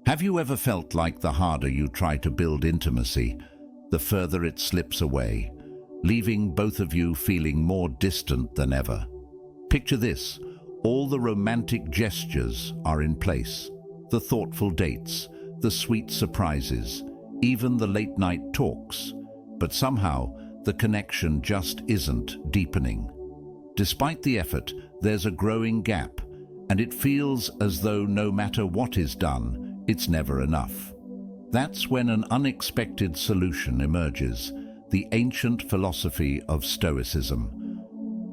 Have you ever felt like the harder you try to build intimacy, the further it slips away, leaving both of you feeling more distant than ever? Picture this: all the romantic gestures are in place, the thoughtful dates, the sweet surprises, even the late-night talks, but somehow the connection just isn't deepening. Despite the effort, there's a growing gap, and it feels as though no matter what is done, it's never enough. That's when an unexpected solution emerges: the ancient philosophy of Stoicism.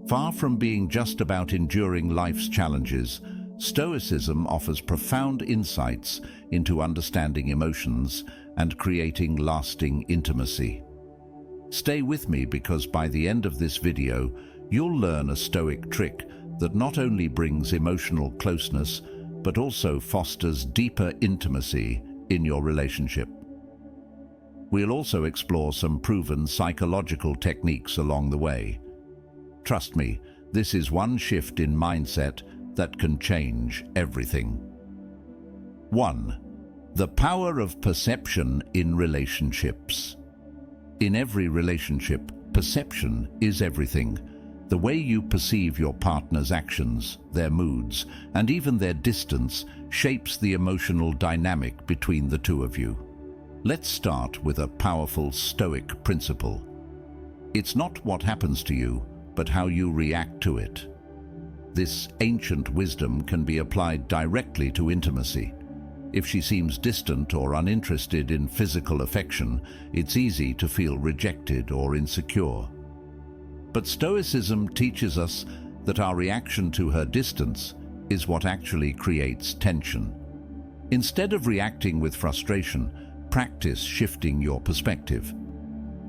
Far from being just about enduring life's challenges, Stoicism offers profound insights into understanding emotions and creating lasting intimacy. Stay with me, because by the end of this video, you'll learn a Stoic trick that not only brings emotional closeness, but also fosters deeper intimacy in your relationship. We'll also explore some proven psychological techniques along the way. Trust me, this is one shift in mindset that can change everything. 1. The power of perception in relationships. In every relationship, perception is everything. The way you perceive your partner's actions, their moods, and even their distance shapes the emotional dynamic between the two of you. Let's start with a powerful Stoic principle. It's not what happens to you, but how you react to it. This ancient wisdom can be applied directly to intimacy. If she seems distant or uninterested in physical affection, it's easy to feel rejected or insecure. But Stoicism teaches us that our reaction to her distance is what actually creates tension. Instead of reacting with frustration, practice shifting your perspective.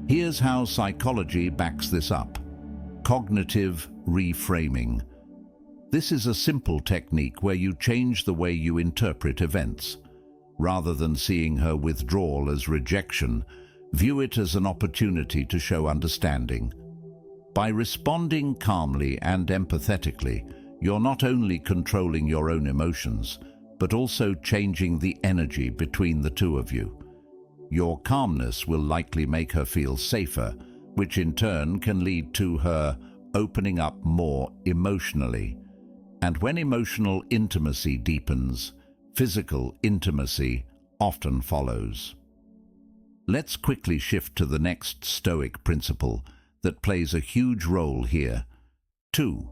Here's how psychology backs this up: cognitive reframing. This is a simple technique where you change the way you interpret events. Rather than seeing her withdrawal as rejection, view it as an opportunity to show understanding. By responding calmly and empathetically, you're not only controlling your own emotions, but also changing the energy between the two of you. Your calmness will likely make her feel safer, which in turn can lead to her opening up more emotionally. And when emotional intimacy deepens, physical intimacy often follows. Let's quickly shift to the next Stoic principle that plays a huge role here. 2.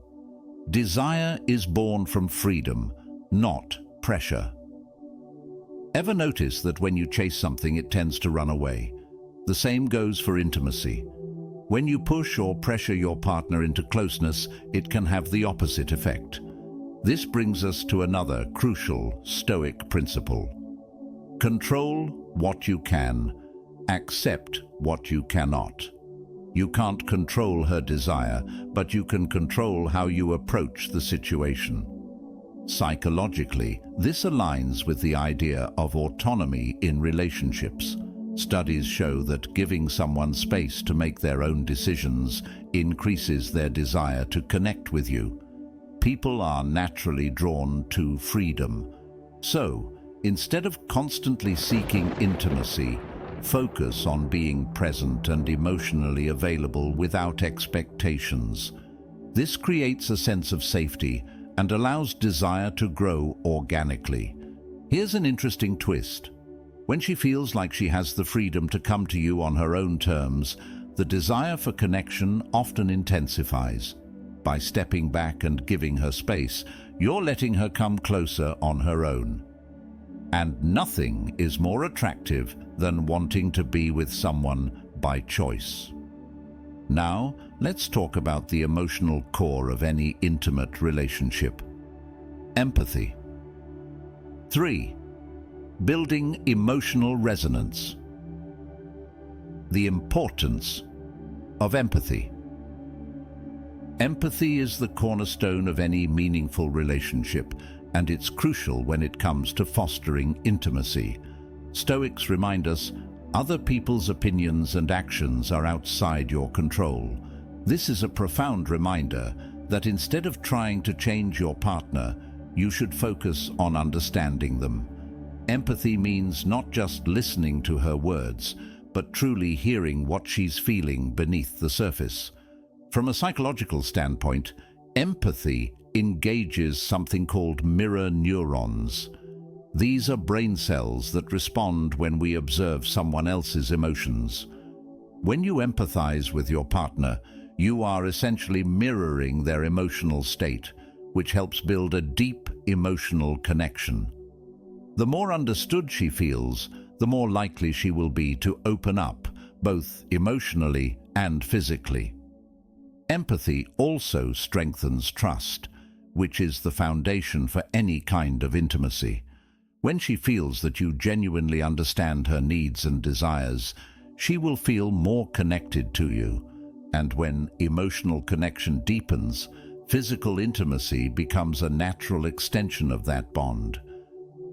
Desire is born from freedom, not pressure. Ever notice that when you chase something, it tends to run away? The same goes for intimacy. When you push or pressure your partner into closeness, it can have the opposite effect. This brings us to another crucial Stoic principle. Control what you can, accept what you cannot. You can't control her desire, but you can control how you approach the situation. Psychologically, this aligns with the idea of autonomy in relationships. Studies show that giving someone space to make their own decisions increases their desire to connect with you. People are naturally drawn to freedom. So, instead of constantly seeking intimacy, focus on being present and emotionally available without expectations. This creates a sense of safety and allows desire to grow organically. Here's an interesting twist. When she feels like she has the freedom to come to you on her own terms, the desire for connection often intensifies. By stepping back and giving her space, you're letting her come closer on her own. And nothing is more attractive than wanting to be with someone by choice. Now, let's talk about the emotional core of any intimate relationship: empathy. 3. Building emotional resonance. The importance of empathy. Empathy is the cornerstone of any meaningful relationship, and it's crucial when it comes to fostering intimacy. Stoics remind us, other people's opinions and actions are outside your control. This is a profound reminder that instead of trying to change your partner, you should focus on understanding them. Empathy means not just listening to her words, but truly hearing what she's feeling beneath the surface. From a psychological standpoint, empathy engages something called mirror neurons. These are brain cells that respond when we observe someone else's emotions. When you empathize with your partner, you are essentially mirroring their emotional state, which helps build a deep emotional connection. The more understood she feels, the more likely she will be to open up, both emotionally and physically. Empathy also strengthens trust, which is the foundation for any kind of intimacy. When she feels that you genuinely understand her needs and desires, she will feel more connected to you. And when emotional connection deepens, physical intimacy becomes a natural extension of that bond.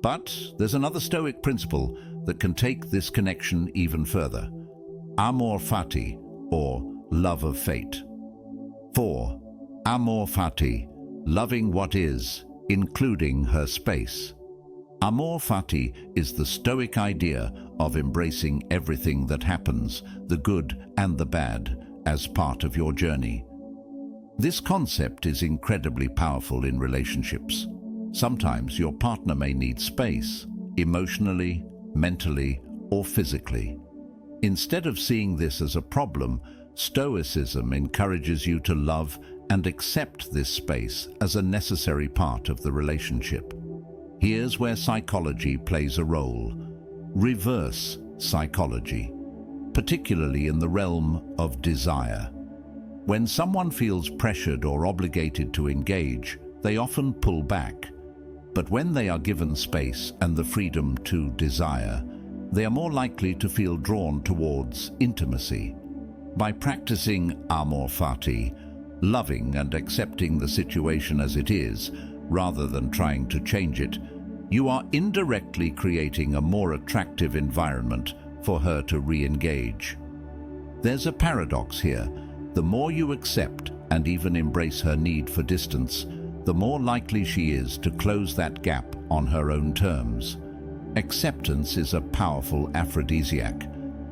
But there's another Stoic principle that can take this connection even further. Amor fati, or love of fate. 4. Amor fati, loving what is, including her space. Amor fati is the Stoic idea of embracing everything that happens, the good and the bad, as part of your journey. This concept is incredibly powerful in relationships. Sometimes your partner may need space, emotionally, mentally, or physically. Instead of seeing this as a problem, Stoicism encourages you to love and accept this space as a necessary part of the relationship. Here's where psychology plays a role. Reverse psychology, particularly in the realm of desire. When someone feels pressured or obligated to engage, they often pull back. But when they are given space and the freedom to desire, they are more likely to feel drawn towards intimacy. By practicing amor fati, loving and accepting the situation as it is, rather than trying to change it, you are indirectly creating a more attractive environment for her to re-engage. There's a paradox here. The more you accept and even embrace her need for distance, the more likely she is to close that gap on her own terms. Acceptance is a powerful aphrodisiac,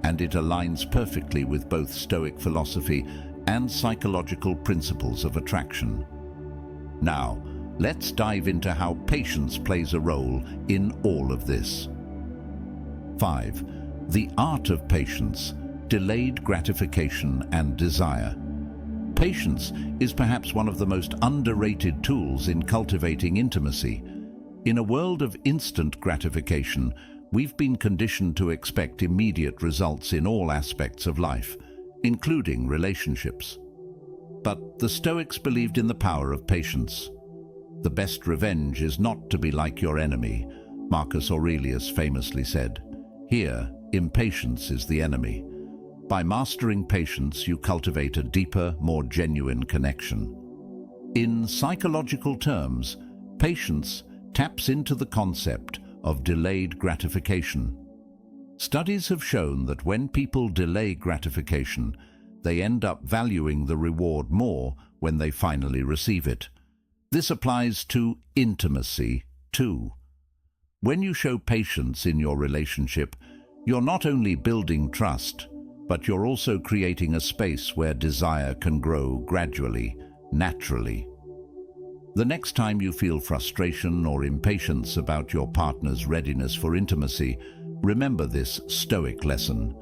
and it aligns perfectly with both Stoic philosophy and psychological principles of attraction. Now, let's dive into how patience plays a role in all of this. 5. The art of patience, delayed gratification and desire. Patience is perhaps one of the most underrated tools in cultivating intimacy. In a world of instant gratification, we've been conditioned to expect immediate results in all aspects of life, including relationships. But the Stoics believed in the power of patience. The best revenge is not to be like your enemy, Marcus Aurelius famously said. Here, impatience is the enemy. By mastering patience, you cultivate a deeper, more genuine connection. In psychological terms, patience taps into the concept of delayed gratification. Studies have shown that when people delay gratification, they end up valuing the reward more when they finally receive it. This applies to intimacy, too. When you show patience in your relationship, you're not only building trust, but you're also creating a space where desire can grow gradually, naturally. The next time you feel frustration or impatience about your partner's readiness for intimacy, remember this Stoic lesson.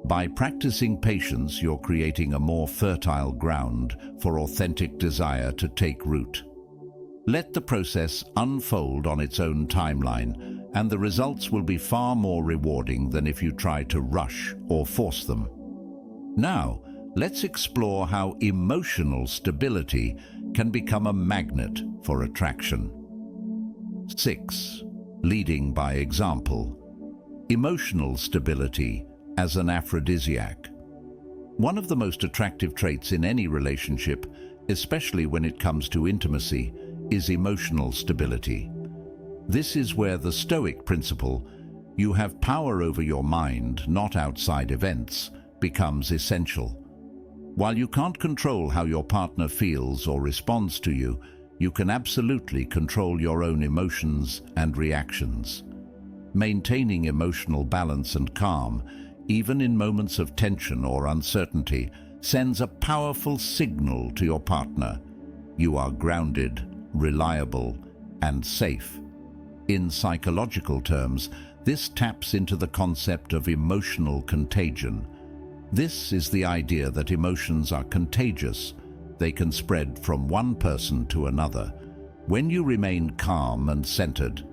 By practicing patience, you're creating a more fertile ground for authentic desire to take root. Let the process unfold on its own timeline, and the results will be far more rewarding than if you try to rush or force them. Now, let's explore how emotional stability can become a magnet for attraction. 6. Leading by example. Emotional stability as an aphrodisiac. One of the most attractive traits in any relationship, especially when it comes to intimacy, is emotional stability. This is where the Stoic principle, you have power over your mind, not outside events, becomes essential. While you can't control how your partner feels or responds to you, you can absolutely control your own emotions and reactions. Maintaining emotional balance and calm, even in moments of tension or uncertainty, sends a powerful signal to your partner. You are grounded, reliable, and safe. In psychological terms, this taps into the concept of emotional contagion. This is the idea that emotions are contagious. They can spread from one person to another. When you remain calm and centered,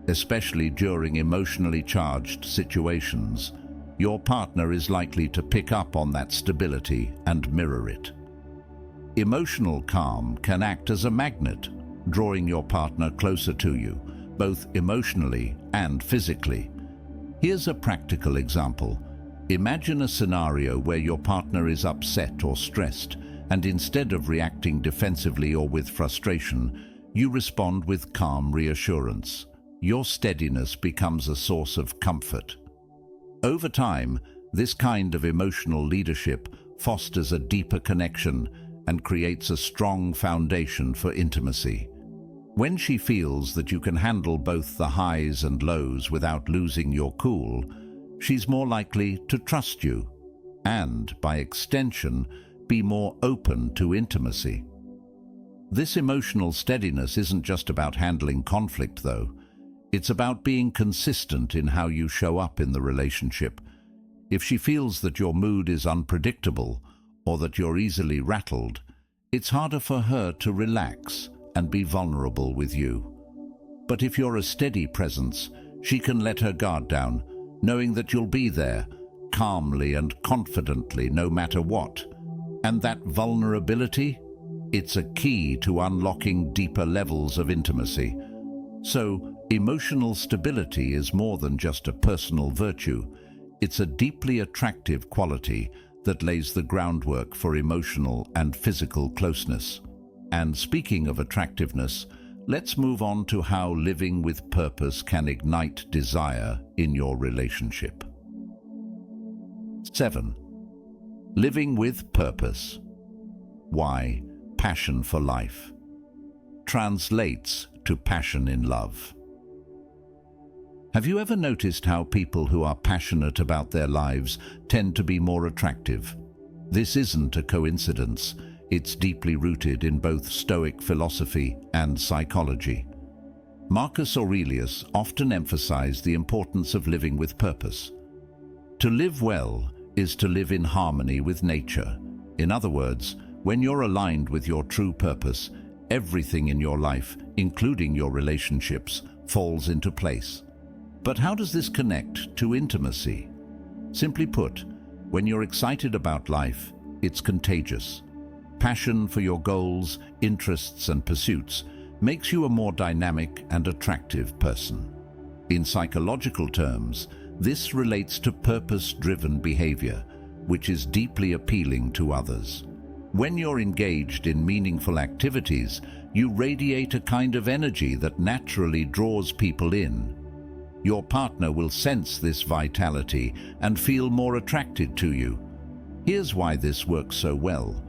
especially during emotionally charged situations, your partner is likely to pick up on that stability and mirror it. Emotional calm can act as a magnet, drawing your partner closer to you, both emotionally and physically. Here's a practical example. Imagine a scenario where your partner is upset or stressed, and instead of reacting defensively or with frustration, you respond with calm reassurance. Your steadiness becomes a source of comfort. Over time, this kind of emotional leadership fosters a deeper connection and creates a strong foundation for intimacy. When she feels that you can handle both the highs and lows without losing your cool, she's more likely to trust you and, by extension, be more open to intimacy. This emotional steadiness isn't just about handling conflict, though. It's about being consistent in how you show up in the relationship. If she feels that your mood is unpredictable or that you're easily rattled, it's harder for her to relax and be vulnerable with you. But if you're a steady presence, she can let her guard down, knowing that you'll be there, calmly and confidently, no matter what. And that vulnerability, it's a key to unlocking deeper levels of intimacy. So, emotional stability is more than just a personal virtue. It's a deeply attractive quality that lays the groundwork for emotional and physical closeness. And speaking of attractiveness, let's move on to how living with purpose can ignite desire in your relationship. 7. Living with purpose. Why passion for life translates to passion in love. Have you ever noticed how people who are passionate about their lives tend to be more attractive? This isn't a coincidence. It's deeply rooted in both Stoic philosophy and psychology. Marcus Aurelius often emphasized the importance of living with purpose. To live well is to live in harmony with nature. In other words, when you're aligned with your true purpose, everything in your life, including your relationships, falls into place. But how does this connect to intimacy? Simply put, when you're excited about life, it's contagious. Passion for your goals, interests, and pursuits makes you a more dynamic and attractive person. In psychological terms, this relates to purpose-driven behavior, which is deeply appealing to others. When you're engaged in meaningful activities, you radiate a kind of energy that naturally draws people in. Your partner will sense this vitality and feel more attracted to you. Here's why this works so well.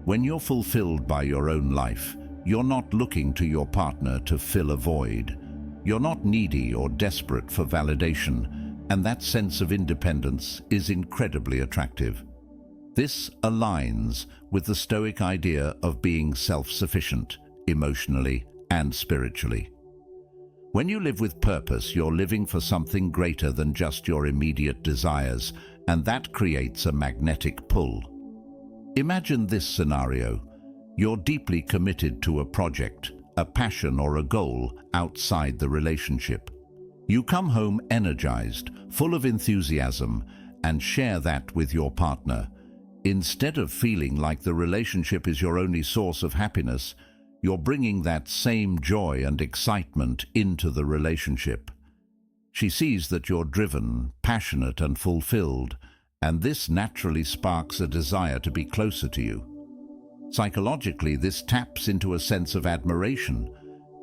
When you're fulfilled by your own life, you're not looking to your partner to fill a void. You're not needy or desperate for validation, and that sense of independence is incredibly attractive. This aligns with the Stoic idea of being self-sufficient, emotionally and spiritually. When you live with purpose, you're living for something greater than just your immediate desires, and that creates a magnetic pull. Imagine this scenario. You're deeply committed to a project, a passion or a goal outside the relationship. You come home energized, full of enthusiasm, and share that with your partner. Instead of feeling like the relationship is your only source of happiness, you're bringing that same joy and excitement into the relationship. She sees that you're driven, passionate, and fulfilled, and this naturally sparks a desire to be closer to you. Psychologically, this taps into a sense of admiration.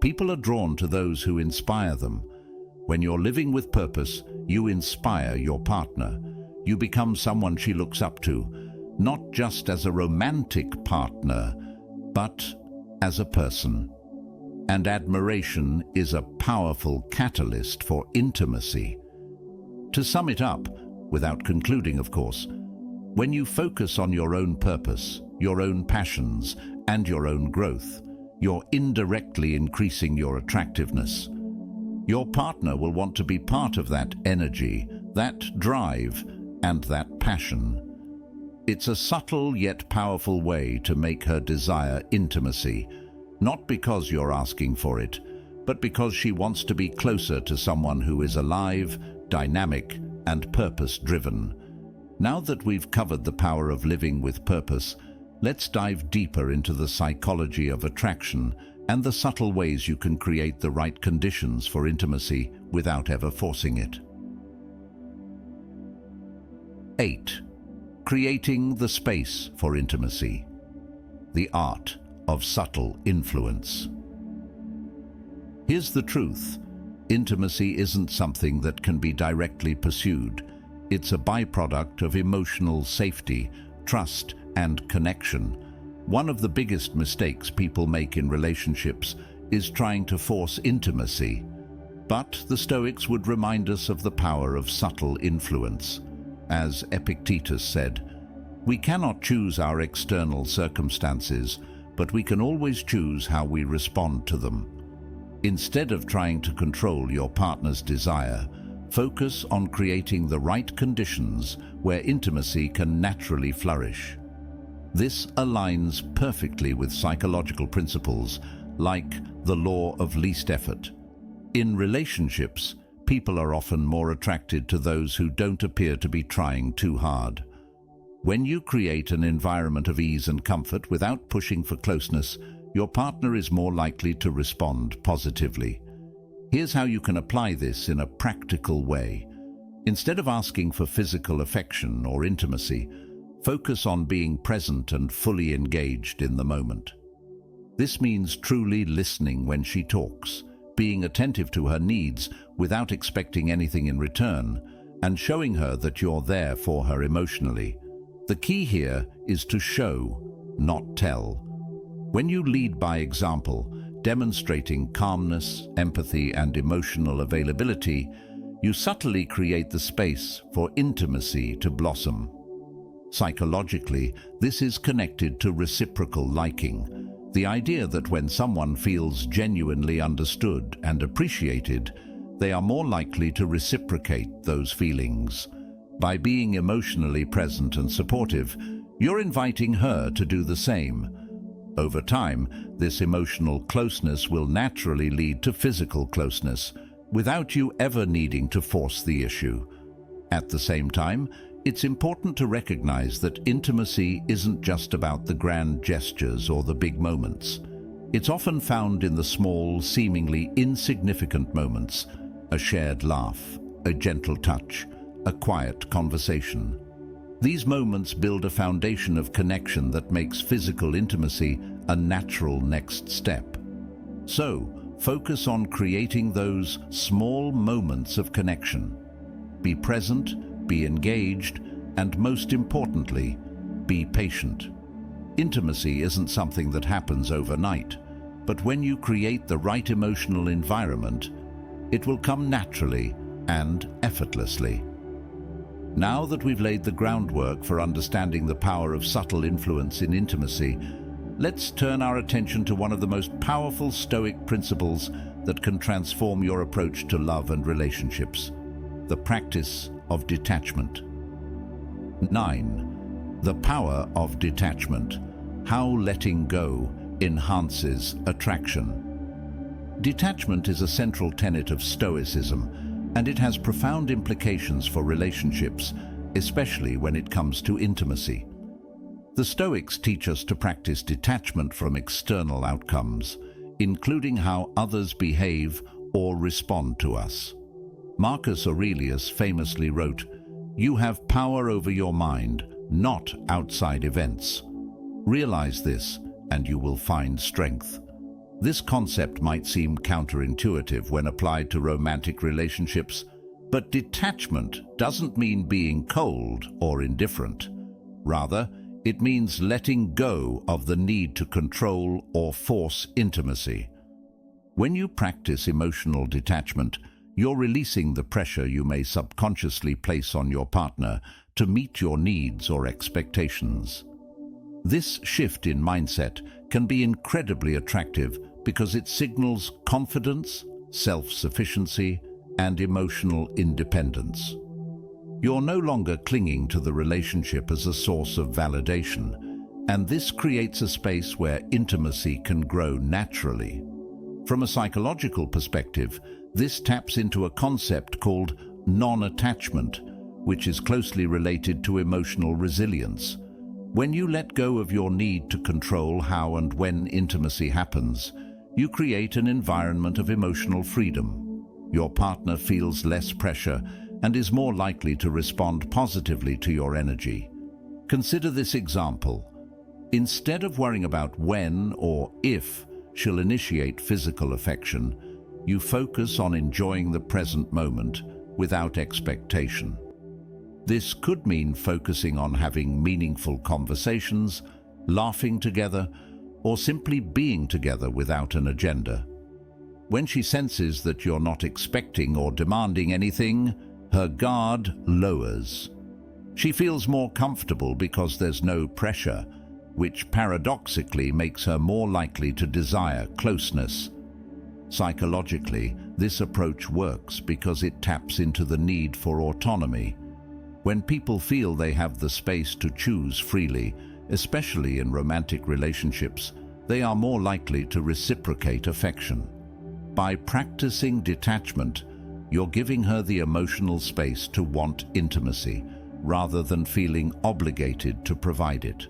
People are drawn to those who inspire them. When you're living with purpose, you inspire your partner. You become someone she looks up to, not just as a romantic partner, but as a person. And admiration is a powerful catalyst for intimacy. To sum it up, without concluding of course, when you focus on your own purpose, your own passions, and your own growth, you're indirectly increasing your attractiveness. Your partner will want to be part of that energy, that drive, and that passion. It's a subtle yet powerful way to make her desire intimacy, not because you're asking for it, but because she wants to be closer to someone who is alive, dynamic, and purpose-driven. Now that we've covered the power of living with purpose, let's dive deeper into the psychology of attraction and the subtle ways you can create the right conditions for intimacy without ever forcing it. 8. Creating the space for intimacy. The art of subtle influence. Here's the truth. Intimacy isn't something that can be directly pursued. It's a byproduct of emotional safety, trust, and connection. One of the biggest mistakes people make in relationships is trying to force intimacy. But the Stoics would remind us of the power of subtle influence. As Epictetus said, "We cannot choose our external circumstances, but we can always choose how we respond to them." Instead of trying to control your partner's desire, focus on creating the right conditions where intimacy can naturally flourish. This aligns perfectly with psychological principles like the law of least effort. In relationships, people are often more attracted to those who don't appear to be trying too hard. When you create an environment of ease and comfort without pushing for closeness, your partner is more likely to respond positively. Here's how you can apply this in a practical way. Instead of asking for physical affection or intimacy, focus on being present and fully engaged in the moment. This means truly listening when she talks, being attentive to her needs without expecting anything in return, and showing her that you're there for her emotionally. The key here is to show, not tell. When you lead by example, demonstrating calmness, empathy, and emotional availability, you subtly create the space for intimacy to blossom. Psychologically, this is connected to reciprocal liking, the idea that when someone feels genuinely understood and appreciated, they are more likely to reciprocate those feelings. By being emotionally present and supportive, you're inviting her to do the same. Over time, this emotional closeness will naturally lead to physical closeness, without you ever needing to force the issue. At the same time, it's important to recognize that intimacy isn't just about the grand gestures or the big moments. It's often found in the small, seemingly insignificant moments: a shared laugh, a gentle touch, a quiet conversation. These moments build a foundation of connection that makes physical intimacy a natural next step. So, focus on creating those small moments of connection. Be present, be engaged, and most importantly, be patient. Intimacy isn't something that happens overnight, but when you create the right emotional environment, it will come naturally and effortlessly. Now that we've laid the groundwork for understanding the power of subtle influence in intimacy, let's turn our attention to one of the most powerful Stoic principles that can transform your approach to love and relationships: the practice of detachment. 9. The power of detachment. How letting go enhances attraction. Detachment is a central tenet of Stoicism, and it has profound implications for relationships, especially when it comes to intimacy. The Stoics teach us to practice detachment from external outcomes, including how others behave or respond to us. Marcus Aurelius famously wrote, "You have power over your mind, not outside events. Realize this, and you will find strength." This concept might seem counterintuitive when applied to romantic relationships, but detachment doesn't mean being cold or indifferent. Rather, it means letting go of the need to control or force intimacy. When you practice emotional detachment, You're releasing the pressure you may subconsciously place on your partner to meet your needs or expectations. This shift in mindset can be incredibly attractive because it signals confidence, self-sufficiency, and emotional independence. You're no longer clinging to the relationship as a source of validation, and this creates a space where intimacy can grow naturally. From a psychological perspective, this taps into a concept called non-attachment, which is closely related to emotional resilience. When you let go of your need to control how and when intimacy happens, you create an environment of emotional freedom. Your partner feels less pressure and is more likely to respond positively to your energy. Consider this example. Instead of worrying about when or if she'll initiate physical affection, you focus on enjoying the present moment without expectation. This could mean focusing on having meaningful conversations, laughing together, or simply being together without an agenda. When she senses that you're not expecting or demanding anything, her guard lowers. She feels more comfortable because there's no pressure, which paradoxically makes her more likely to desire closeness. Psychologically, this approach works because it taps into the need for autonomy. When people feel they have the space to choose freely, especially in romantic relationships, they are more likely to reciprocate affection. By practicing detachment, you're giving her the emotional space to want intimacy, rather than feeling obligated to provide it.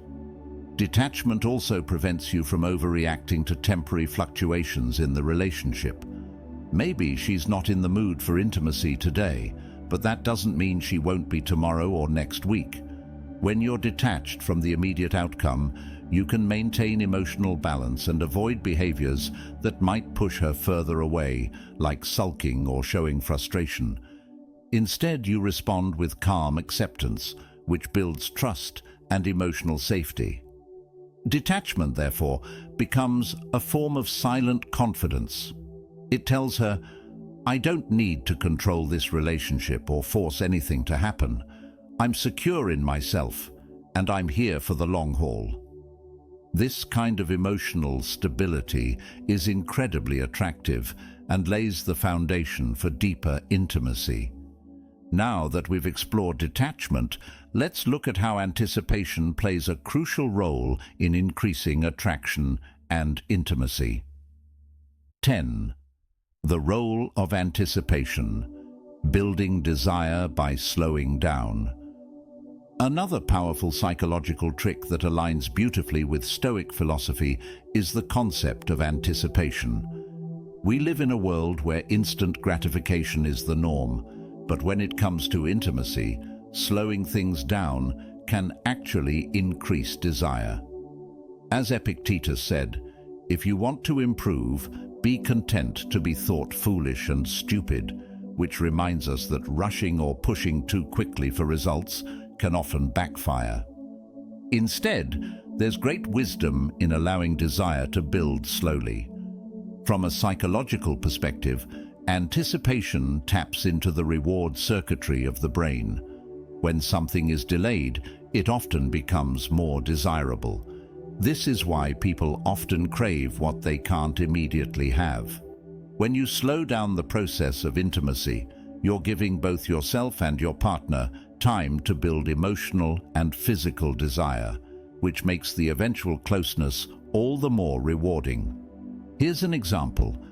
Detachment also prevents you from overreacting to temporary fluctuations in the relationship. Maybe she's not in the mood for intimacy today, but that doesn't mean she won't be tomorrow or next week. When you're detached from the immediate outcome, you can maintain emotional balance and avoid behaviors that might push her further away, like sulking or showing frustration. Instead, you respond with calm acceptance, which builds trust and emotional safety. Detachment, therefore, becomes a form of silent confidence. It tells her, I don't need to control this relationship or force anything to happen. I'm secure in myself, and I'm here for the long haul. This kind of emotional stability is incredibly attractive and lays the foundation for deeper intimacy. Now that we've explored detachment, let's look at how anticipation plays a crucial role in increasing attraction and intimacy. 10. The role of anticipation, building desire by slowing down. Another powerful psychological trick that aligns beautifully with Stoic philosophy is the concept of anticipation. We live in a world where instant gratification is the norm, but when it comes to intimacy, slowing things down can actually increase desire. As Epictetus said, if you want to improve, be content to be thought foolish and stupid, which reminds us that rushing or pushing too quickly for results can often backfire. Instead, there's great wisdom in allowing desire to build slowly. From a psychological perspective, anticipation taps into the reward circuitry of the brain. When something is delayed, it often becomes more desirable. This is why people often crave what they can't immediately have. When you slow down the process of intimacy, you're giving both yourself and your partner time to build emotional and physical desire, which makes the eventual closeness all the more rewarding. Here's an example.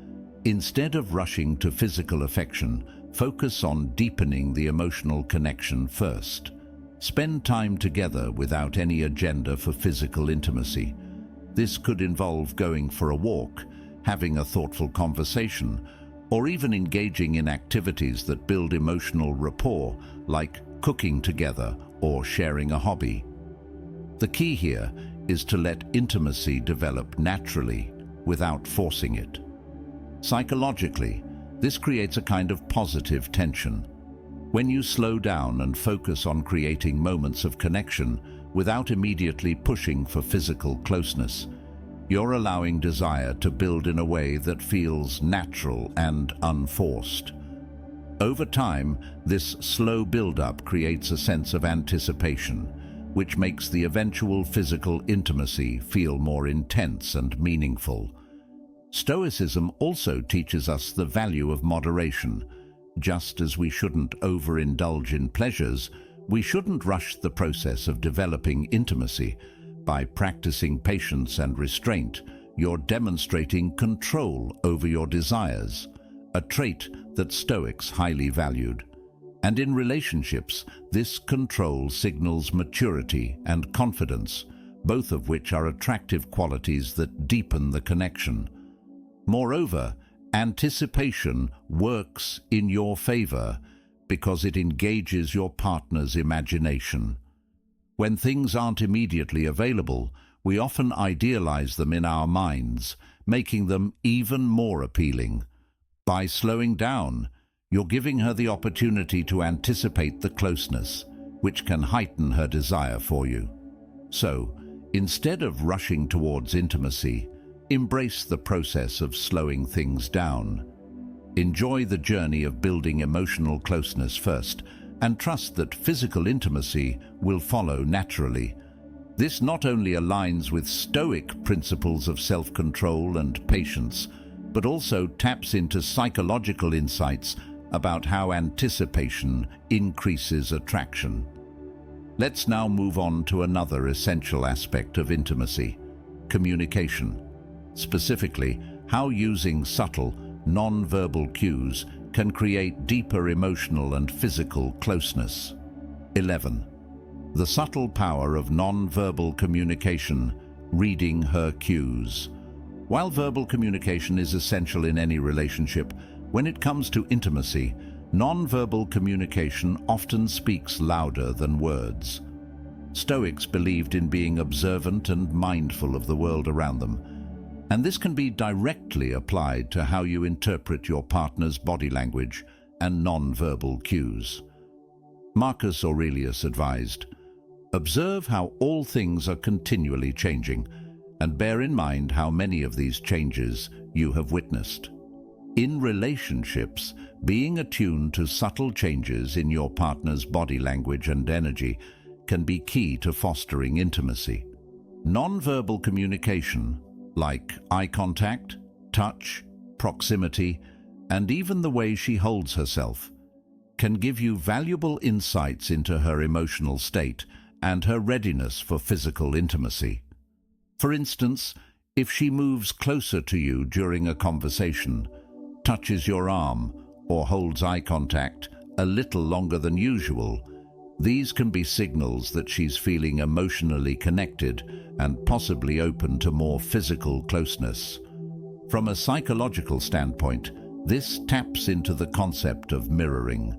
Instead of rushing to physical affection, focus on deepening the emotional connection first. Spend time together without any agenda for physical intimacy. This could involve going for a walk, having a thoughtful conversation, or even engaging in activities that build emotional rapport, like cooking together or sharing a hobby. The key here is to let intimacy develop naturally without forcing it. Psychologically, this creates a kind of positive tension. When you slow down and focus on creating moments of connection without immediately pushing for physical closeness, you're allowing desire to build in a way that feels natural and unforced. Over time, this slow build-up creates a sense of anticipation, which makes the eventual physical intimacy feel more intense and meaningful. Stoicism also teaches us the value of moderation. Just as we shouldn't overindulge in pleasures, we shouldn't rush the process of developing intimacy. By practicing patience and restraint, you're demonstrating control over your desires, a trait that Stoics highly valued. And in relationships, this control signals maturity and confidence, both of which are attractive qualities that deepen the connection. Moreover, anticipation works in your favor because it engages your partner's imagination. When things aren't immediately available, we often idealize them in our minds, making them even more appealing. By slowing down, you're giving her the opportunity to anticipate the closeness, which can heighten her desire for you. So, instead of rushing towards intimacy, embrace the process of slowing things down. Enjoy the journey of building emotional closeness first, and trust that physical intimacy will follow naturally. This not only aligns with Stoic principles of self-control and patience, but also taps into psychological insights about how anticipation increases attraction. Let's now move on to another essential aspect of intimacy: communication. Specifically, how using subtle, non-verbal cues can create deeper emotional and physical closeness. 11. The subtle power of non-verbal communication, reading her cues. While verbal communication is essential in any relationship, when it comes to intimacy, non-verbal communication often speaks louder than words. Stoics believed in being observant and mindful of the world around them, and this can be directly applied to how you interpret your partner's body language and non-verbal cues. Marcus Aurelius advised, "Observe how all things are continually changing, and bear in mind how many of these changes you have witnessed." In relationships, being attuned to subtle changes in your partner's body language and energy can be key to fostering intimacy. Non-verbal communication, like eye contact, touch, proximity, and even the way she holds herself, can give you valuable insights into her emotional state and her readiness for physical intimacy. For instance, if she moves closer to you during a conversation, touches your arm, or holds eye contact a little longer than usual, these can be signals that she's feeling emotionally connected and possibly open to more physical closeness. From a psychological standpoint, this taps into the concept of mirroring.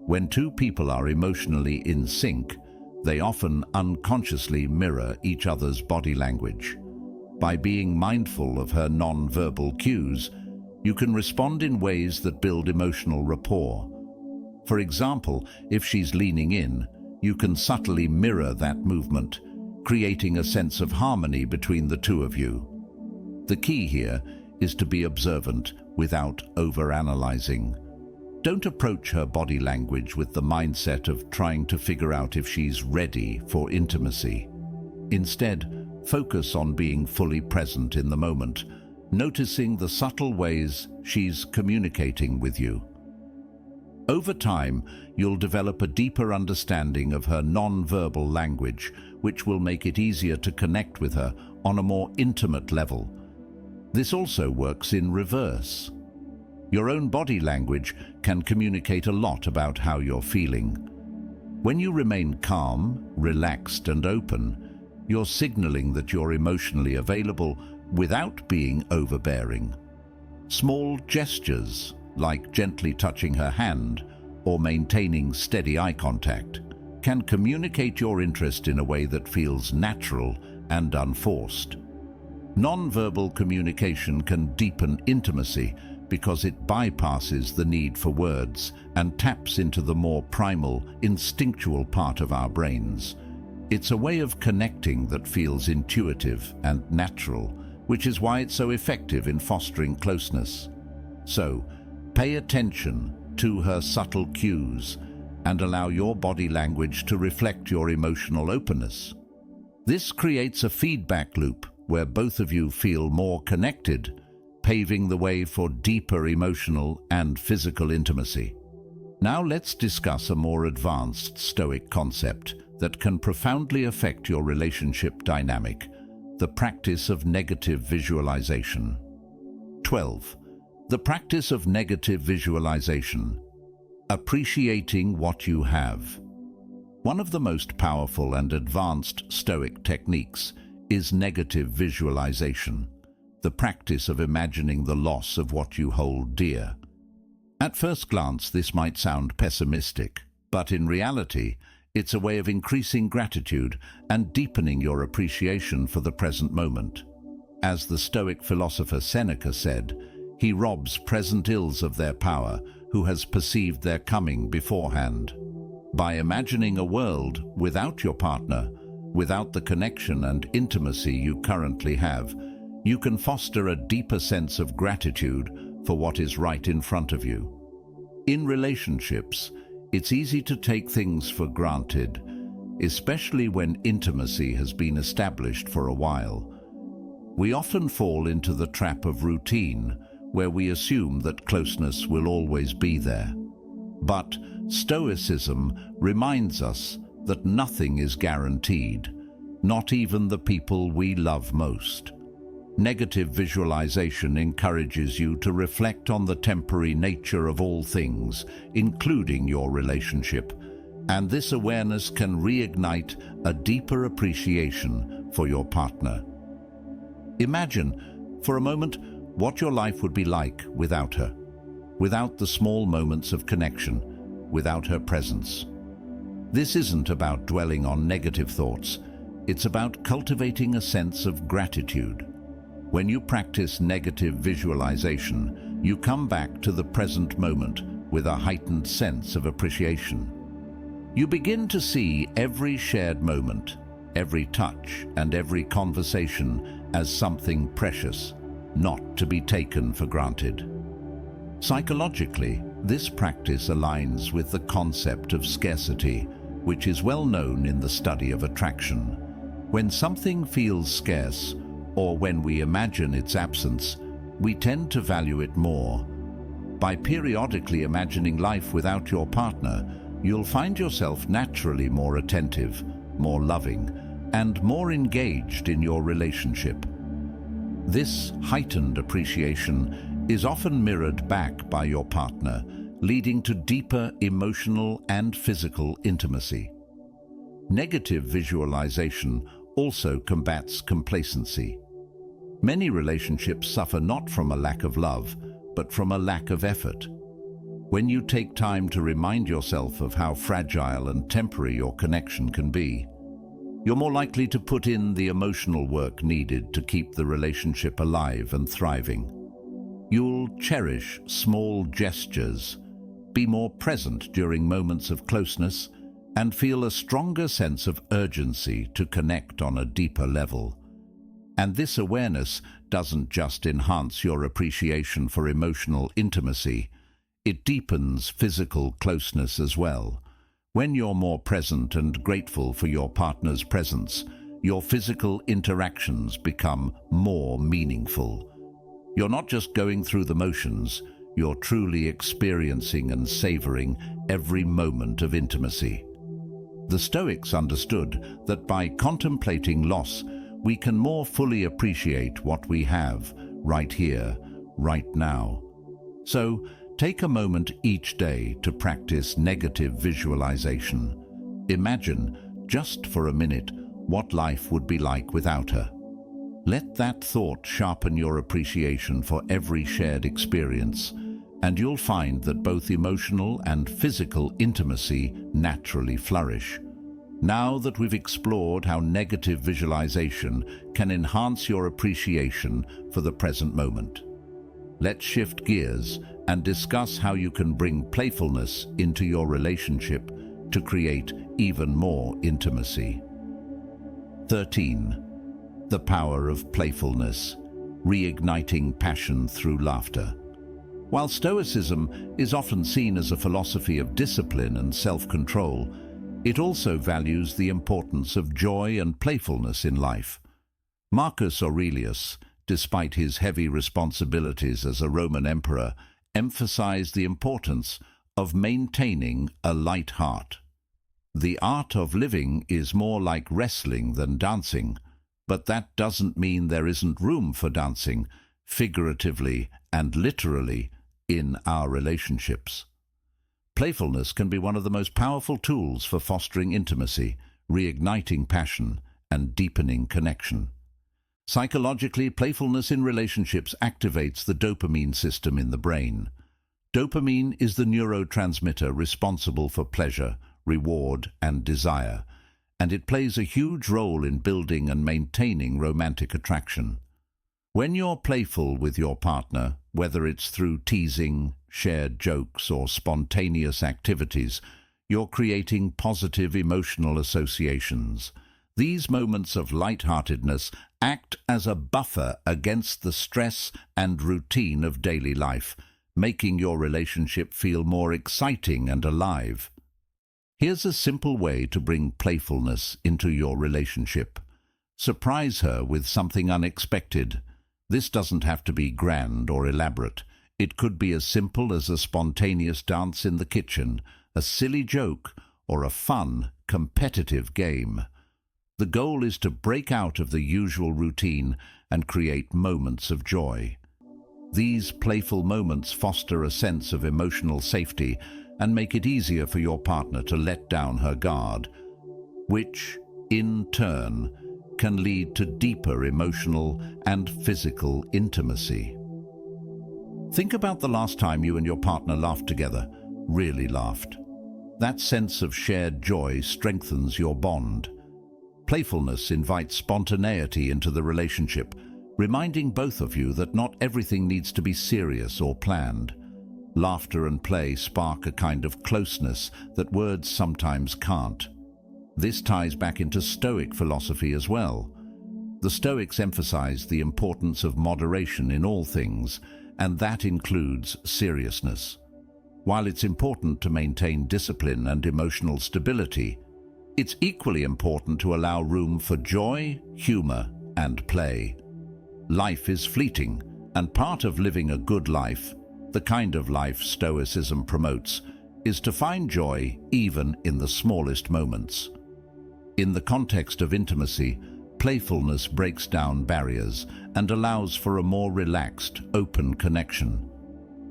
When two people are emotionally in sync, they often unconsciously mirror each other's body language. By being mindful of her non-verbal cues, you can respond in ways that build emotional rapport. For example, if she's leaning in, you can subtly mirror that movement, creating a sense of harmony between the two of you. The key here is to be observant without overanalyzing. Don't approach her body language with the mindset of trying to figure out if she's ready for intimacy. Instead, focus on being fully present in the moment, noticing the subtle ways she's communicating with you. Over time, you'll develop a deeper understanding of her non-verbal language, which will make it easier to connect with her on a more intimate level. This also works in reverse. Your own body language can communicate a lot about how you're feeling. When you remain calm, relaxed, and open, you're signaling that you're emotionally available without being overbearing. Small gestures, like gently touching her hand or maintaining steady eye contact, can communicate your interest in a way that feels natural and unforced. Non-verbal communication can deepen intimacy because it bypasses the need for words and taps into the more primal, instinctual part of our brains. It's a way of connecting that feels intuitive and natural, which is why it's so effective in fostering closeness. So, pay attention to her subtle cues and allow your body language to reflect your emotional openness. This creates a feedback loop where both of you feel more connected, paving the way for deeper emotional and physical intimacy. Now let's discuss a more advanced Stoic concept that can profoundly affect your relationship dynamic: the practice of negative visualization. 12. The practice of negative visualization. Appreciating what you have. One of the most powerful and advanced Stoic techniques is negative visualization, the practice of imagining the loss of what you hold dear. At first glance, this might sound pessimistic, but in reality, it's a way of increasing gratitude and deepening your appreciation for the present moment. As the Stoic philosopher Seneca said, "He robs present ills of their power, who has perceived their coming beforehand." By imagining a world without your partner, without the connection and intimacy you currently have, you can foster a deeper sense of gratitude for what is right in front of you. In relationships, it's easy to take things for granted, especially when intimacy has been established for a while. We often fall into the trap of routine, where we assume that closeness will always be there. But Stoicism reminds us that nothing is guaranteed, not even the people we love most. Negative visualization encourages you to reflect on the temporary nature of all things, including your relationship, and this awareness can reignite a deeper appreciation for your partner. Imagine, for a moment, what your life would be like without her, without the small moments of connection, without her presence. This isn't about dwelling on negative thoughts, it's about cultivating a sense of gratitude. When you practice negative visualization, you come back to the present moment with a heightened sense of appreciation. You begin to see every shared moment, every touch, and every conversation as something precious, not to be taken for granted. Psychologically, this practice aligns with the concept of scarcity, which is well known in the study of attraction. When something feels scarce, or when we imagine its absence, we tend to value it more. By periodically imagining life without your partner, you'll find yourself naturally more attentive, more loving, and more engaged in your relationship. This heightened appreciation is often mirrored back by your partner, leading to deeper emotional and physical intimacy. Negative visualization also combats complacency. Many relationships suffer not from a lack of love, but from a lack of effort. When you take time to remind yourself of how fragile and temporary your connection can be, you're more likely to put in the emotional work needed to keep the relationship alive and thriving. You'll cherish small gestures, be more present during moments of closeness, and feel a stronger sense of urgency to connect on a deeper level. And this awareness doesn't just enhance your appreciation for emotional intimacy, it deepens physical closeness as well. When you're more present and grateful for your partner's presence, your physical interactions become more meaningful. You're not just going through the motions, you're truly experiencing and savoring every moment of intimacy. The Stoics understood that by contemplating loss, we can more fully appreciate what we have right here, right now. So, take a moment each day to practice negative visualization. Imagine, just for a minute, what life would be like without her. Let that thought sharpen your appreciation for every shared experience, and you'll find that both emotional and physical intimacy naturally flourish. Now that we've explored how negative visualization can enhance your appreciation for the present moment, let's shift gears and discuss how you can bring playfulness into your relationship to create even more intimacy. 13. The power of playfulness, reigniting passion through laughter. While Stoicism is often seen as a philosophy of discipline and self-control, it also values the importance of joy and playfulness in life. Marcus Aurelius, despite his heavy responsibilities as a Roman emperor, emphasized the importance of maintaining a light heart. The art of living is more like wrestling than dancing, but that doesn't mean there isn't room for dancing, figuratively and literally, in our relationships. Playfulness can be one of the most powerful tools for fostering intimacy, reigniting passion, and deepening connection. Psychologically, playfulness in relationships activates the dopamine system in the brain. Dopamine is the neurotransmitter responsible for pleasure, reward, and desire, and it plays a huge role in building and maintaining romantic attraction. When you're playful with your partner, whether it's through teasing, shared jokes, or spontaneous activities, you're creating positive emotional associations. These moments of lightheartedness act as a buffer against the stress and routine of daily life, making your relationship feel more exciting and alive. Here's a simple way to bring playfulness into your relationship. Surprise her with something unexpected. This doesn't have to be grand or elaborate. It could be as simple as a spontaneous dance in the kitchen, a silly joke, or a fun, competitive game. The goal is to break out of the usual routine and create moments of joy. These playful moments foster a sense of emotional safety and make it easier for your partner to let down her guard, which, in turn, can lead to deeper emotional and physical intimacy. Think about the last time you and your partner laughed together, really laughed. That sense of shared joy strengthens your bond. Playfulness invites spontaneity into the relationship, reminding both of you that not everything needs to be serious or planned. Laughter and play spark a kind of closeness that words sometimes can't. This ties back into Stoic philosophy as well. The Stoics emphasize the importance of moderation in all things, and that includes seriousness. While it's important to maintain discipline and emotional stability, it's equally important to allow room for joy, humor, and play. Life is fleeting, and part of living a good life, the kind of life Stoicism promotes, is to find joy even in the smallest moments. In the context of intimacy, playfulness breaks down barriers and allows for a more relaxed, open connection.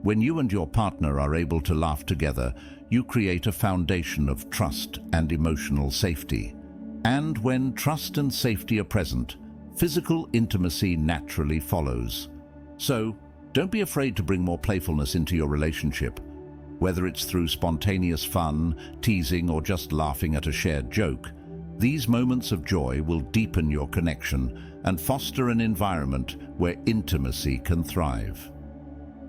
When you and your partner are able to laugh together, you create a foundation of trust and emotional safety. And when trust and safety are present, physical intimacy naturally follows. So, don't be afraid to bring more playfulness into your relationship. Whether it's through spontaneous fun, teasing, or just laughing at a shared joke, these moments of joy will deepen your connection and foster an environment where intimacy can thrive.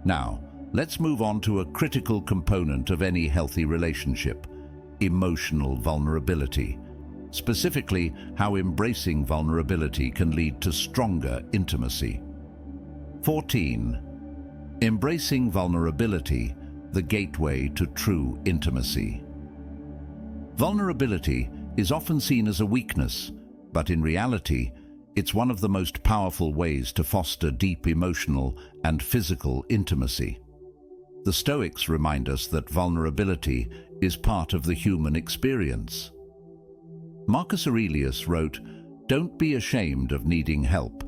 Now, let's move on to a critical component of any healthy relationship: emotional vulnerability. Specifically, how embracing vulnerability can lead to stronger intimacy. 14. Embracing vulnerability, the gateway to true intimacy. Vulnerability is often seen as a weakness, but in reality, it's one of the most powerful ways to foster deep emotional and physical intimacy. The Stoics remind us that vulnerability is part of the human experience. Marcus Aurelius wrote, "Don't be ashamed of needing help.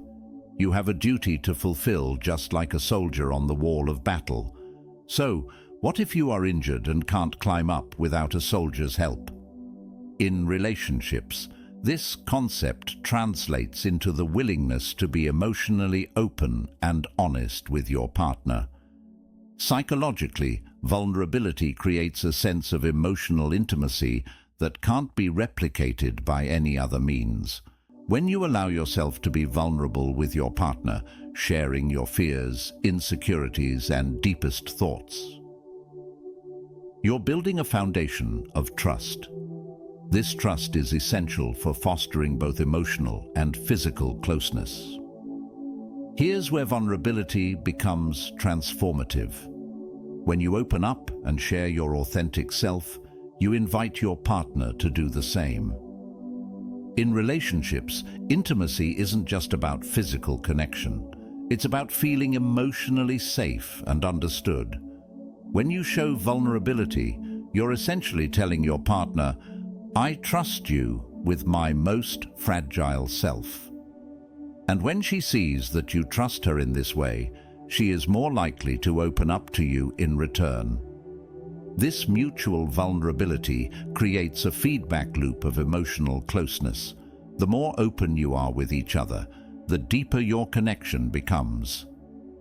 You have a duty to fulfill, just like a soldier on the wall of battle. So, what if you are injured and can't climb up without a soldier's help?" In relationships, this concept translates into the willingness to be emotionally open and honest with your partner. Psychologically, vulnerability creates a sense of emotional intimacy that can't be replicated by any other means. When you allow yourself to be vulnerable with your partner, sharing your fears, insecurities, and deepest thoughts, you're building a foundation of trust. This trust is essential for fostering both emotional and physical closeness. Here's where vulnerability becomes transformative. When you open up and share your authentic self, you invite your partner to do the same. In relationships, intimacy isn't just about physical connection. It's about feeling emotionally safe and understood. When you show vulnerability, you're essentially telling your partner, "I trust you with my most fragile self." And when she sees that you trust her in this way, she is more likely to open up to you in return. This mutual vulnerability creates a feedback loop of emotional closeness. The more open you are with each other, the deeper your connection becomes.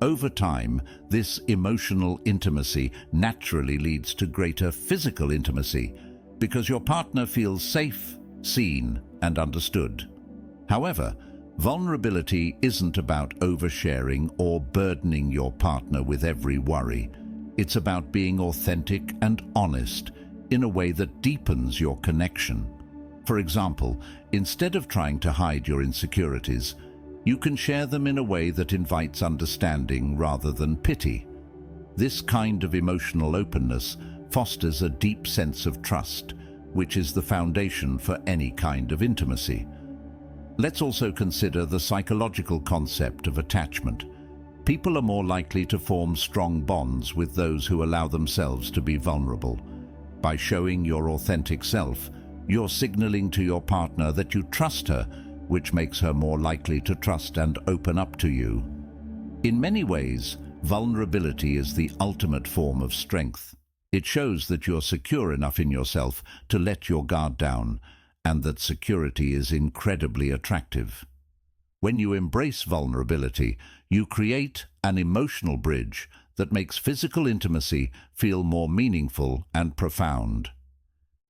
Over time, this emotional intimacy naturally leads to greater physical intimacy because your partner feels safe, seen, and understood. However, vulnerability isn't about oversharing or burdening your partner with every worry. It's about being authentic and honest in a way that deepens your connection. For example, instead of trying to hide your insecurities, you can share them in a way that invites understanding rather than pity. This kind of emotional openness fosters a deep sense of trust, which is the foundation for any kind of intimacy. Let's also consider the psychological concept of attachment. People are more likely to form strong bonds with those who allow themselves to be vulnerable. By showing your authentic self, you're signaling to your partner that you trust her, which makes her more likely to trust and open up to you. In many ways, vulnerability is the ultimate form of strength. It shows that you're secure enough in yourself to let your guard down, and that security is incredibly attractive. When you embrace vulnerability, you create an emotional bridge that makes physical intimacy feel more meaningful and profound.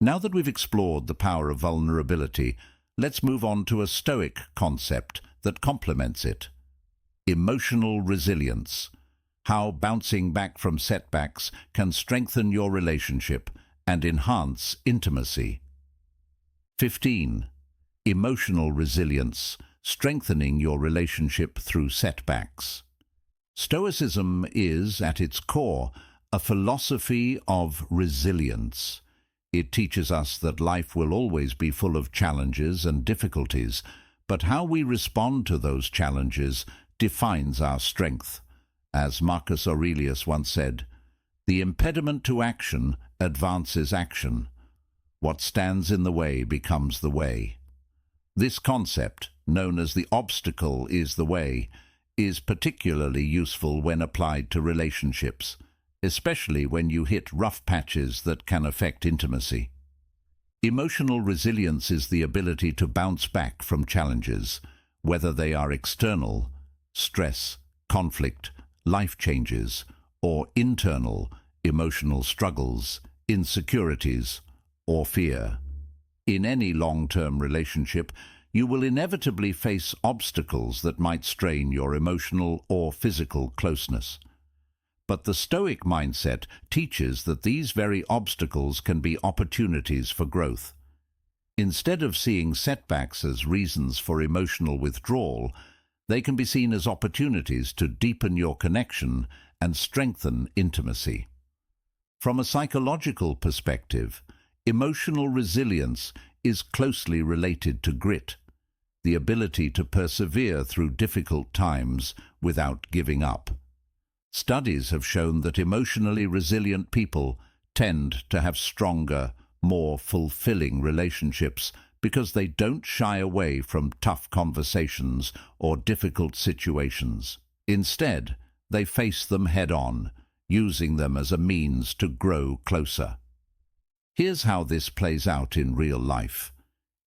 Now that we've explored the power of vulnerability, let's move on to a Stoic concept that complements it: emotional resilience. How bouncing back from setbacks can strengthen your relationship and enhance intimacy. 15. Emotional resilience, strengthening your relationship through setbacks. Stoicism is, at its core, a philosophy of resilience. It teaches us that life will always be full of challenges and difficulties, but how we respond to those challenges defines our strength. As Marcus Aurelius once said, "The impediment to action advances action. What stands in the way becomes the way." This concept, known as the obstacle is the way, is particularly useful when applied to relationships, especially when you hit rough patches that can affect intimacy. Emotional resilience is the ability to bounce back from challenges, whether they are external, stress, conflict, life changes, or internal, emotional struggles, insecurities, or fear. In any long-term relationship, you will inevitably face obstacles that might strain your emotional or physical closeness. But the Stoic mindset teaches that these very obstacles can be opportunities for growth. Instead of seeing setbacks as reasons for emotional withdrawal, they can be seen as opportunities to deepen your connection and strengthen intimacy. From a psychological perspective, emotional resilience is closely related to grit, the ability to persevere through difficult times without giving up. Studies have shown that emotionally resilient people tend to have stronger, more fulfilling relationships because they don't shy away from tough conversations or difficult situations. Instead, they face them head-on, using them as a means to grow closer. Here's how this plays out in real life.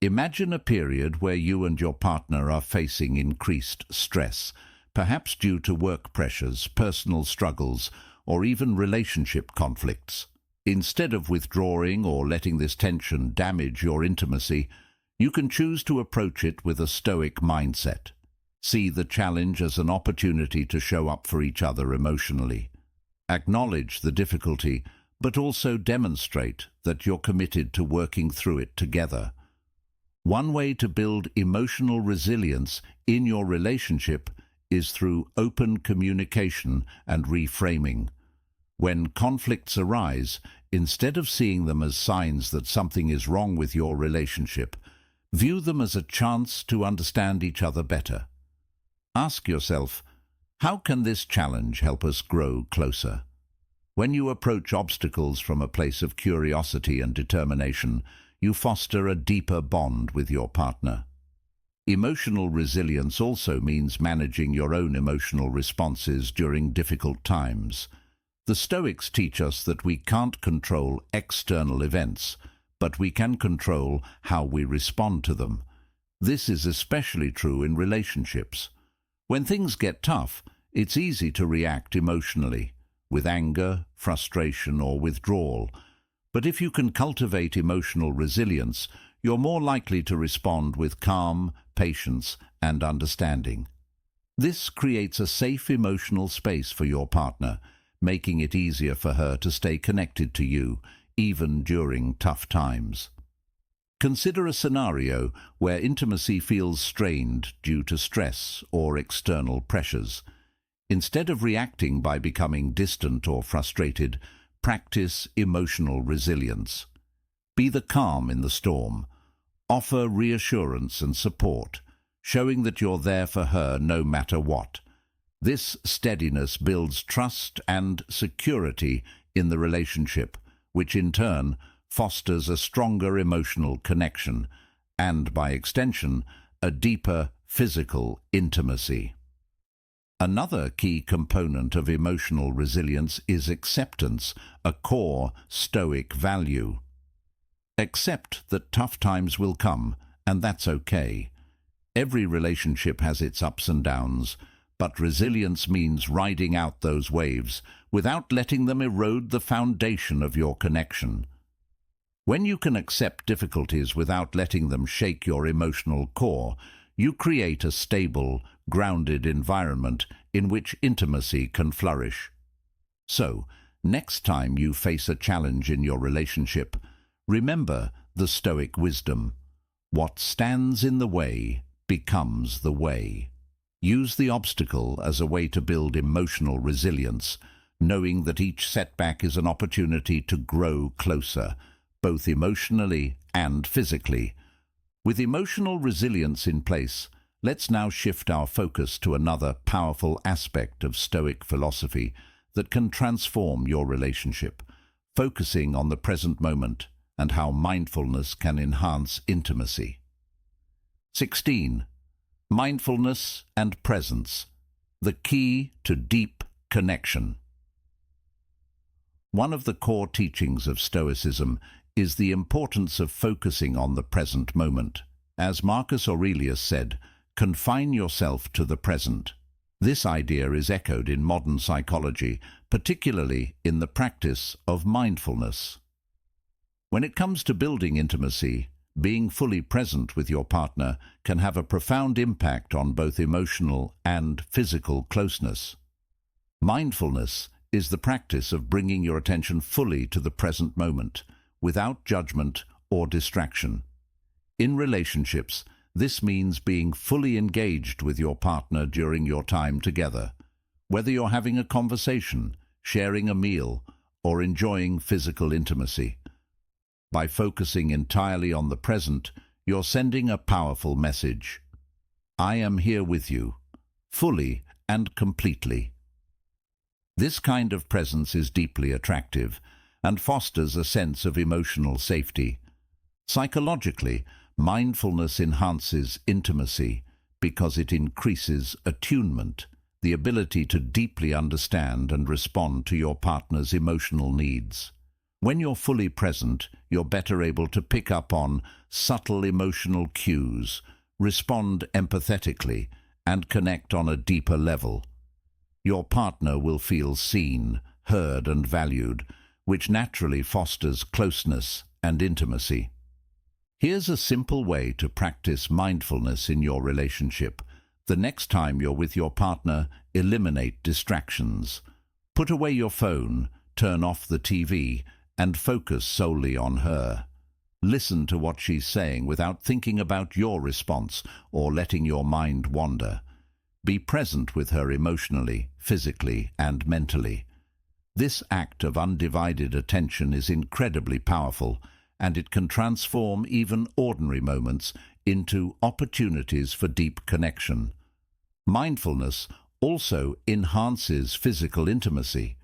Imagine a period where you and your partner are facing increased stress, perhaps due to work pressures, personal struggles, or even relationship conflicts. Instead of withdrawing or letting this tension damage your intimacy, you can choose to approach it with a Stoic mindset. See the challenge as an opportunity to show up for each other emotionally. Acknowledge the difficulty, but also demonstrate that you're committed to working through it together. One way to build emotional resilience in your relationship is through open communication and reframing. When conflicts arise, instead of seeing them as signs that something is wrong with your relationship, view them as a chance to understand each other better. Ask yourself, how can this challenge help us grow closer? When you approach obstacles from a place of curiosity and determination, you foster a deeper bond with your partner. Emotional resilience also means managing your own emotional responses during difficult times. The Stoics teach us that we can't control external events, but we can control how we respond to them. This is especially true in relationships. When things get tough, it's easy to react emotionally, with anger, frustration, or withdrawal. But if you can cultivate emotional resilience, you're more likely to respond with calm, patience, and understanding. This creates a safe emotional space for your partner, making it easier for her to stay connected to you, even during tough times. Consider a scenario where intimacy feels strained due to stress or external pressures. Instead of reacting by becoming distant or frustrated, practice emotional resilience. Be the calm in the storm. Offer reassurance and support, showing that you're there for her no matter what. This steadiness builds trust and security in the relationship, which in turn fosters a stronger emotional connection and, by extension, a deeper physical intimacy. Another key component of emotional resilience is acceptance, a core Stoic value. Accept that tough times will come, and that's okay. Every relationship has its ups and downs, but resilience means riding out those waves without letting them erode the foundation of your connection. When you can accept difficulties without letting them shake your emotional core, you create a stable, grounded environment in which intimacy can flourish. So, next time you face a challenge in your relationship, remember the Stoic wisdom. What stands in the way becomes the way. Use the obstacle as a way to build emotional resilience, knowing that each setback is an opportunity to grow closer, both emotionally and physically. With emotional resilience in place, let's now shift our focus to another powerful aspect of Stoic philosophy that can transform your relationship, focusing on the present moment and how mindfulness can enhance intimacy. 16. Mindfulness and presence, the key to deep connection. One of the core teachings of Stoicism is the importance of focusing on the present moment. As Marcus Aurelius said, confine yourself to the present. This idea is echoed in modern psychology, particularly in the practice of mindfulness. When it comes to building intimacy, being fully present with your partner can have a profound impact on both emotional and physical closeness. Mindfulness is the practice of bringing your attention fully to the present moment, without judgment or distraction. In relationships, this means being fully engaged with your partner during your time together, whether you're having a conversation, sharing a meal, or enjoying physical intimacy. By focusing entirely on the present, you're sending a powerful message. I am here with you, fully and completely. This kind of presence is deeply attractive and fosters a sense of emotional safety. Psychologically, mindfulness enhances intimacy because it increases attunement, the ability to deeply understand and respond to your partner's emotional needs. When you're fully present, you're better able to pick up on subtle emotional cues, respond empathetically, and connect on a deeper level. Your partner will feel seen, heard, and valued, which naturally fosters closeness and intimacy. Here's a simple way to practice mindfulness in your relationship. The next time you're with your partner, eliminate distractions. Put away your phone, turn off the TV, and focus solely on her. Listen to what she's saying without thinking about your response or letting your mind wander. Be present with her emotionally, physically, and mentally. This act of undivided attention is incredibly powerful, and it can transform even ordinary moments into opportunities for deep connection. Mindfulness also enhances physical intimacy.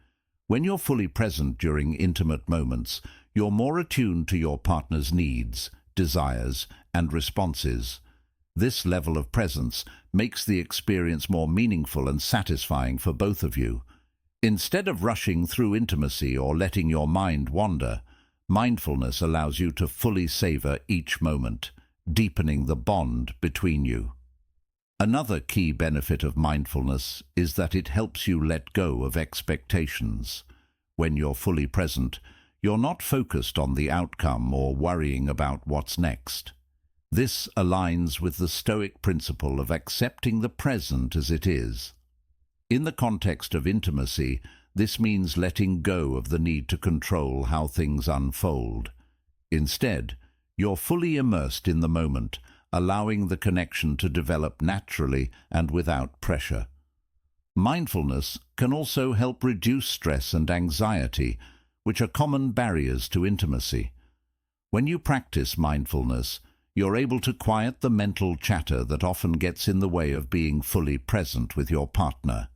When you're fully present during intimate moments, you're more attuned to your partner's needs, desires, and responses. This level of presence makes the experience more meaningful and satisfying for both of you. Instead of rushing through intimacy or letting your mind wander, mindfulness allows you to fully savor each moment, deepening the bond between you. Another key benefit of mindfulness is that it helps you let go of expectations. When you're fully present, you're not focused on the outcome or worrying about what's next. This aligns with the Stoic principle of accepting the present as it is. In the context of intimacy, this means letting go of the need to control how things unfold. Instead, you're fully immersed in the moment, allowing the connection to develop naturally and without pressure. Mindfulness can also help reduce stress and anxiety, which are common barriers to intimacy. When you practice mindfulness, you're able to quiet the mental chatter that often gets in the way of being fully present with your partner.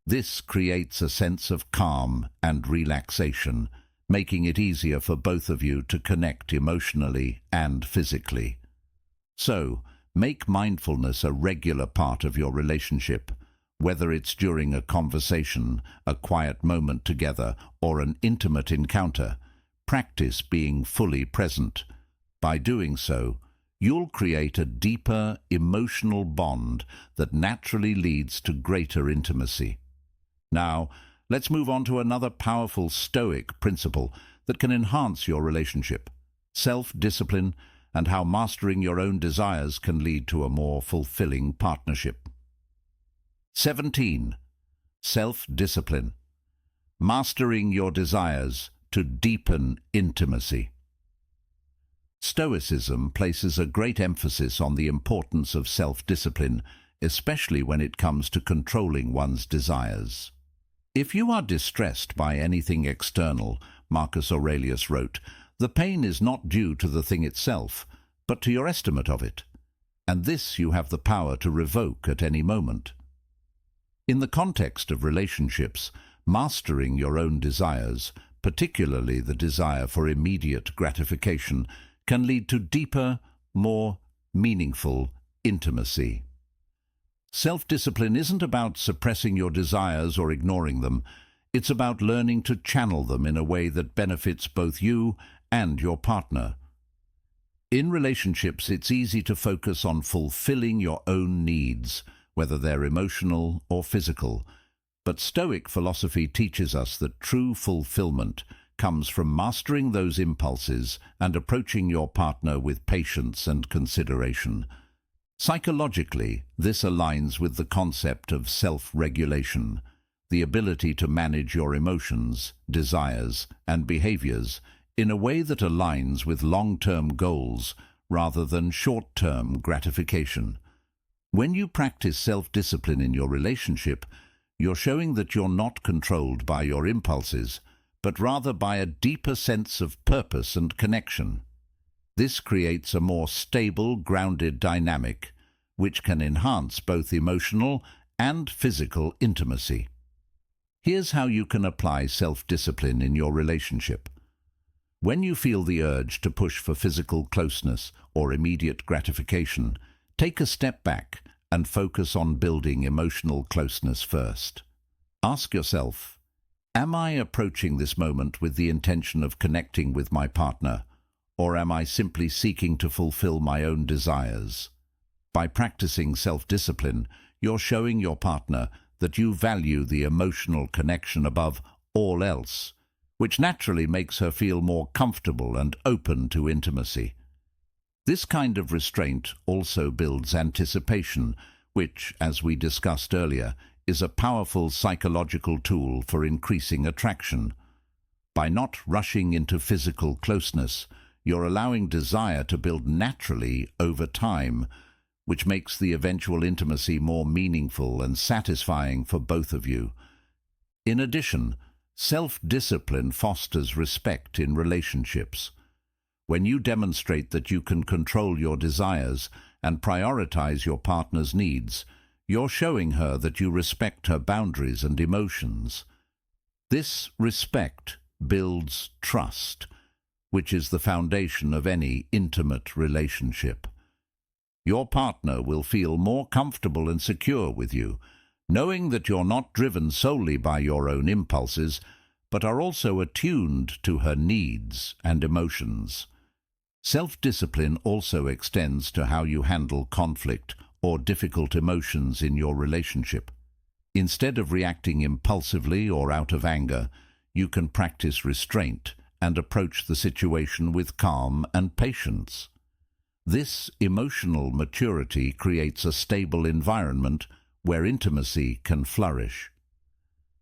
This creates a sense of calm and relaxation, making it easier for both of you to connect emotionally and physically. So, make mindfulness a regular part of your relationship, whether it's during a conversation, a quiet moment together, or an intimate encounter. Practice being fully present. By doing so, you'll create a deeper emotional bond that naturally leads to greater intimacy. Now, let's move on to another powerful Stoic principle that can enhance your relationship: self-discipline, and how mastering your own desires can lead to a more fulfilling partnership. 17. Self-discipline. Mastering your desires to deepen intimacy. Stoicism places a great emphasis on the importance of self-discipline, especially when it comes to controlling one's desires. If you are distressed by anything external, Marcus Aurelius wrote, the pain is not due to the thing itself, but to your estimate of it, and this you have the power to revoke at any moment. In the context of relationships, mastering your own desires, particularly the desire for immediate gratification, can lead to deeper, more meaningful intimacy. Self-discipline isn't about suppressing your desires or ignoring them. It's about learning to channel them in a way that benefits both you and your partner. In relationships, it's easy to focus on fulfilling your own needs, whether they're emotional or physical. But Stoic philosophy teaches us that true fulfillment comes from mastering those impulses and approaching your partner with patience and consideration. Psychologically, this aligns with the concept of self-regulation, the ability to manage your emotions, desires, and behaviors in a way that aligns with long-term goals rather than short-term gratification. When you practice self-discipline in your relationship, you're showing that you're not controlled by your impulses, but rather by a deeper sense of purpose and connection. This creates a more stable, grounded dynamic, which can enhance both emotional and physical intimacy. Here's how you can apply self-discipline in your relationship. When you feel the urge to push for physical closeness or immediate gratification, take a step back and focus on building emotional closeness first. Ask yourself, am I approaching this moment with the intention of connecting with my partner, or am I simply seeking to fulfill my own desires? By practicing self-discipline, you're showing your partner that you value the emotional connection above all else, which naturally makes her feel more comfortable and open to intimacy. This kind of restraint also builds anticipation, which, as we discussed earlier, is a powerful psychological tool for increasing attraction. By not rushing into physical closeness, you're allowing desire to build naturally over time, which makes the eventual intimacy more meaningful and satisfying for both of you. In addition, Self-discipline fosters respect in relationships. When you demonstrate that you can control your desires and prioritize your partner's needs, you're showing her that you respect her boundaries and emotions. This respect builds trust, which is the foundation of any intimate relationship. Your partner will feel more comfortable and secure with you, knowing that you're not driven solely by your own impulses, but are also attuned to her needs and emotions. Self-discipline also extends to how you handle conflict or difficult emotions in your relationship. Instead of reacting impulsively or out of anger, you can practice restraint and approach the situation with calm and patience. This emotional maturity creates a stable environment where intimacy can flourish.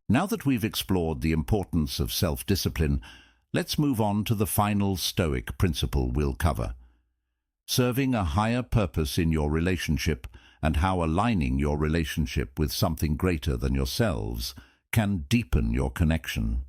Now that we've explored the importance of self-discipline, let's move on to the final Stoic principle we'll cover: serving a higher purpose in your relationship, and how aligning your relationship with something greater than yourselves can deepen your connection.